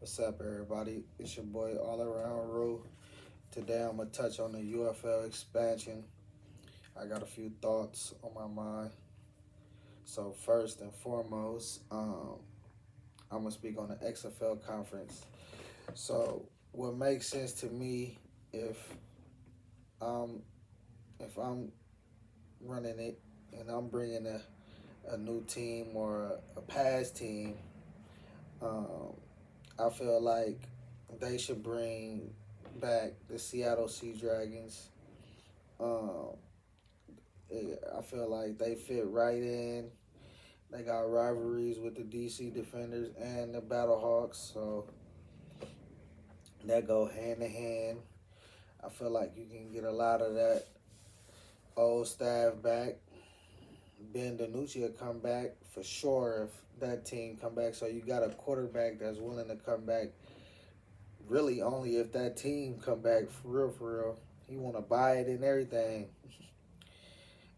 What's up, everybody? It's your boy All Around Rue. Today I'm gonna touch on the UFL expansion. I got a few thoughts on my mind. So first and foremost, I'm gonna speak on the XFL conference. So what makes sense to me if um if I'm running it and I'm bringing a new team or a past team, um, I feel like they should bring back the Seattle Sea Dragons. Um, I feel like they fit right in. They got rivalries with the DC Defenders and the Battlehawks, so that go hand in hand. I feel like you can get a lot of that old staff back. Ben DiNucci will come back for sure if that team come back. So you got a quarterback that's willing to come back. Really, only if that team come back for real, for real. He want to buy it and everything.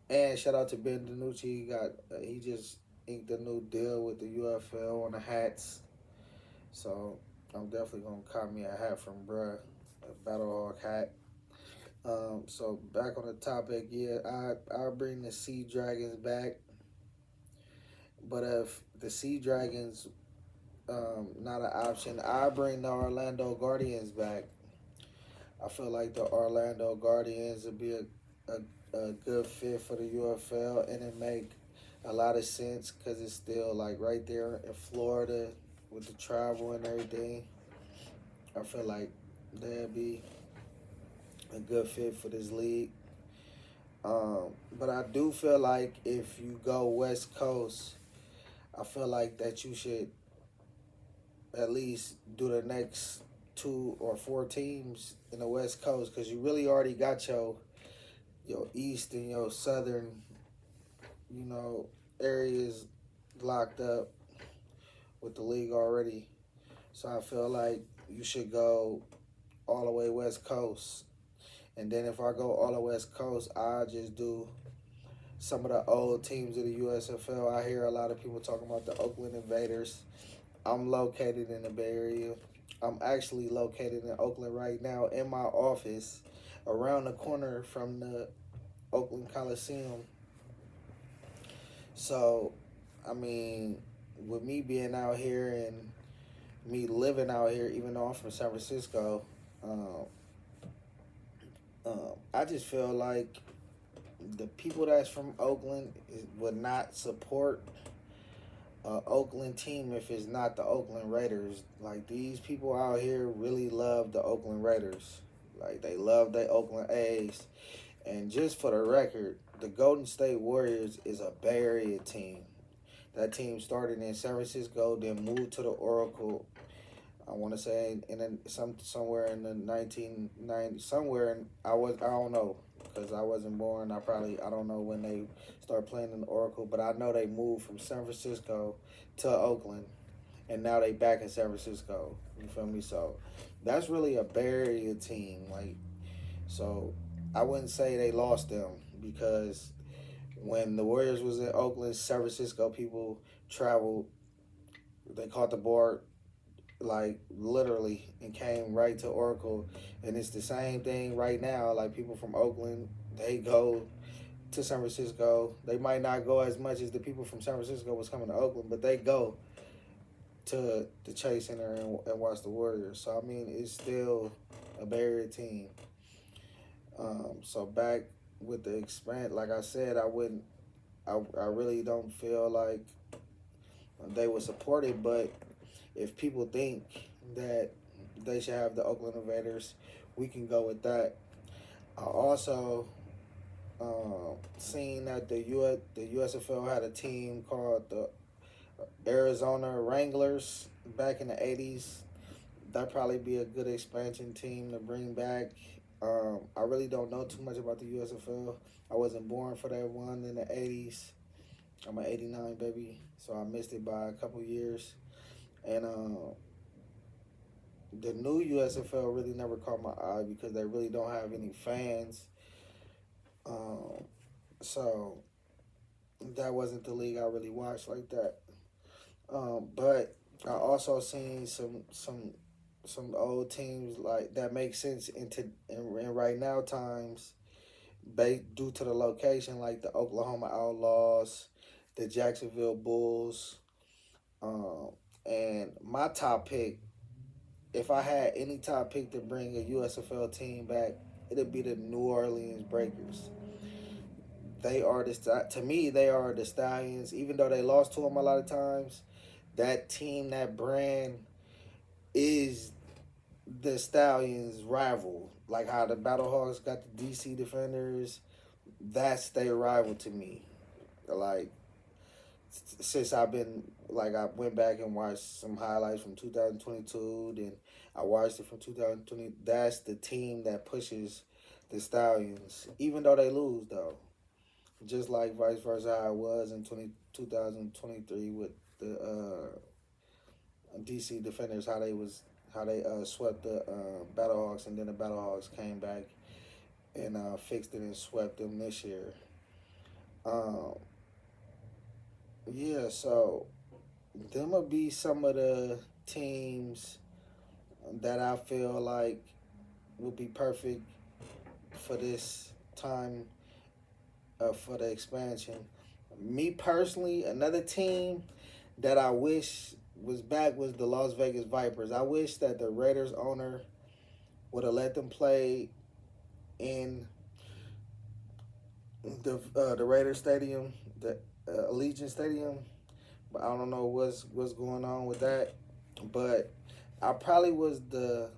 And shout out to Ben DiNucci. He just inked a new deal with the UFL on the hats. So I'm definitely gonna cop me a hat from bruh, a Battlehawk hat. So back on the topic, yeah, I bring the Sea Dragons back. But if the Sea Dragons not an option, I bring the Orlando Guardians back. I feel like the Orlando Guardians would be a good fit for the UFL, and it make a lot of sense because it's still like right there in Florida with the travel and everything. I feel like they'd be a good fit for this league. But I do feel like if you go West Coast, I feel like that you should at least do the next 2 or 4 teams in the West Coast because you really already got your East and your Southern, you know, areas locked up with the league already. So I feel like you should go all the way West Coast. And then if I go all the West Coast, I just do some of the old teams of the USFL. I hear a lot of people talking about the Oakland Invaders. I'm located in the Bay Area. I'm actually located in Oakland right now in my office around the corner from the Oakland Coliseum. So, I mean, with me being out here and me living out here, even though I'm from San Francisco, um, I just feel like the people that's from Oakland would not support a Oakland team if it's not the Oakland Raiders. Like these people out here really love the Oakland Raiders. Like they love the Oakland A's. And just for the record, the Golden State Warriors is a Bay Area team. That team started in San Francisco, then moved to the Oracle. I want to say somewhere in the 1990s, somewhere in I don't know because I wasn't born. I don't know when they started playing in the Oracle, but I know they moved from San Francisco to Oakland, and now they back in San Francisco. You feel me? So that's really a Bay Area team. Like so, I wouldn't say they lost them because when the Warriors was in Oakland, San Francisco people traveled. They caught the board like literally and came right to Oracle, and it's the same thing right now. Like people from Oakland, they go to San Francisco. They might not go as much as the people from San Francisco was coming to Oakland, but they go to the Chase Center and watch the Warriors. So I mean, it's still a Bay Area team. So back with the expand, like I said, I wouldn't. I really don't feel like they would support it, but if people think that they should have the Oakland Invaders, we can go with that. I also seen that the USFL had a team called the Arizona Wranglers back in the 80s. That'd probably be a good expansion team to bring back. I really don't know too much about the USFL. I wasn't born for that one in the 80s. I'm an 89 baby, so I missed it by a couple years. And the new USFL really never caught my eye because they really don't have any fans. Um, so that wasn't the league I really watched like that. But I also seen some old teams like that make sense in right now times, due to the location, like the Oklahoma Outlaws, the Jacksonville Bulls, um, and my top pick. If I had any top pick to bring a USFL team back, it'd be the New Orleans Breakers. They are to me, they are the Stallions. Even though they lost to them a lot of times, that team, that brand is the Stallions' rival. Like how the Battlehawks got the DC Defenders, that's their rival to me. Like since I've been like I went back and watched some highlights from 2022, then I watched it from 2020. That's the team that pushes the Stallions, even though they lose though. Just like vice versa, how it was in 2023 with the DC Defenders, how they swept the Battlehawks, and then the Battlehawks came back and fixed it and swept them this year. Um, yeah, so them would be some of the teams that I feel like would be perfect for this time for the expansion. Me personally, another team that I wish was back was the Las Vegas Vipers. I wish that the Raiders owner would have let them play in the Raiders Stadium, the Allegiant Stadium. But I don't know what's going on with that. But I probably was the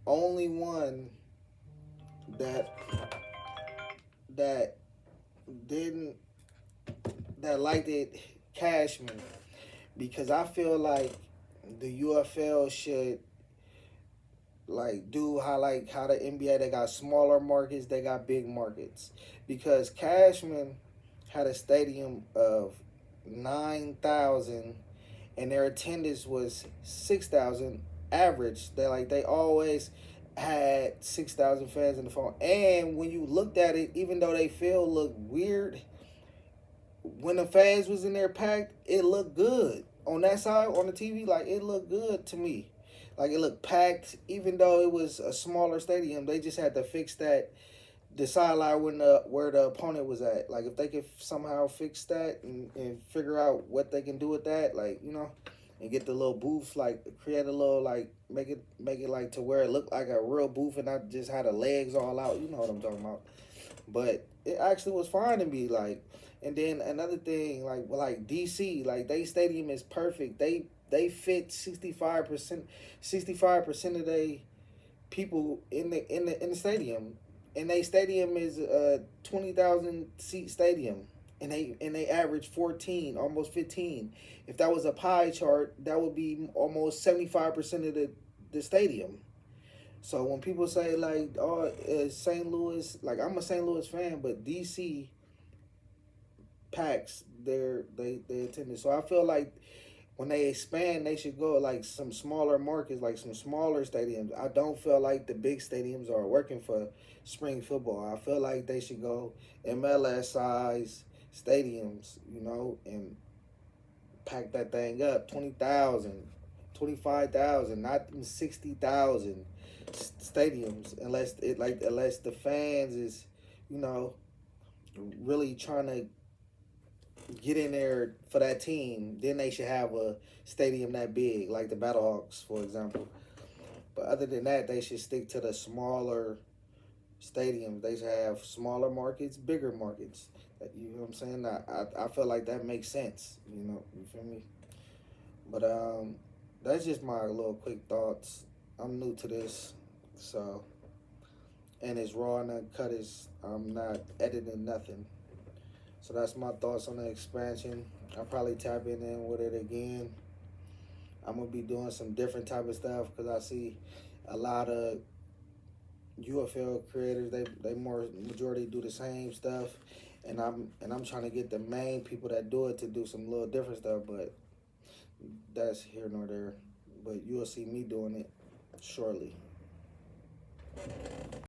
only one that that didn't that liked it Cashman, because I feel like the UFL should like do how the NBA, they got smaller markets, they got big markets, because Cashman had a stadium of 9,000 and their attendance was 6,000 average. They always had 6,000 fans in the phone. And when you looked at it, even though they feel look weird, when the fans was in there packed, it looked good on that side on the TV. Like it looked good to me. Like it looked packed, even though it was a smaller stadium. They just had to fix that the sideline when where the opponent was at. Like if they could somehow fix that and figure out what they can do with that, like and get the little booth, like create a little like make it like to where it looked like a real booth and not just had the legs all out. You know what I'm talking about? But it actually was fine to me. Like, and then another thing, like DC, like they stadium is perfect. They fit 65% of they people in the stadium, and they stadium is a 20,000 seat stadium, and they average 14, almost 15. If that was a pie chart, that would be almost 75% of the stadium. So when people say like, "Oh, St. Louis," like I'm a St. Louis fan, but DC packs they attendance. So I feel like when they expand, they should go like some smaller markets, like some smaller stadiums. I don't feel like the big stadiums are working for spring football. I feel like they should go MLS size stadiums, and pack that thing up 20,000, 25,000, not 60,000 stadiums, unless the fans is, you know, really trying to get in there for that team, then they should have a stadium that big, like the Battlehawks, for example. But other than that, they should stick to the smaller stadiums. They should have smaller markets, bigger markets. You know what I'm saying? I feel like that makes sense. You feel me? But that's just my little quick thoughts. I'm new to this, so, and it's raw and uncut. I'm not editing nothing. So that's my thoughts on the expansion. I'll probably tap in with it again. I'm gonna be doing some different type of stuff because I see a lot of UFL creators. They more majority do the same stuff, and I'm trying to get the main people that do it to do some little different stuff. But that's here nor there. But you'll see me doing it shortly.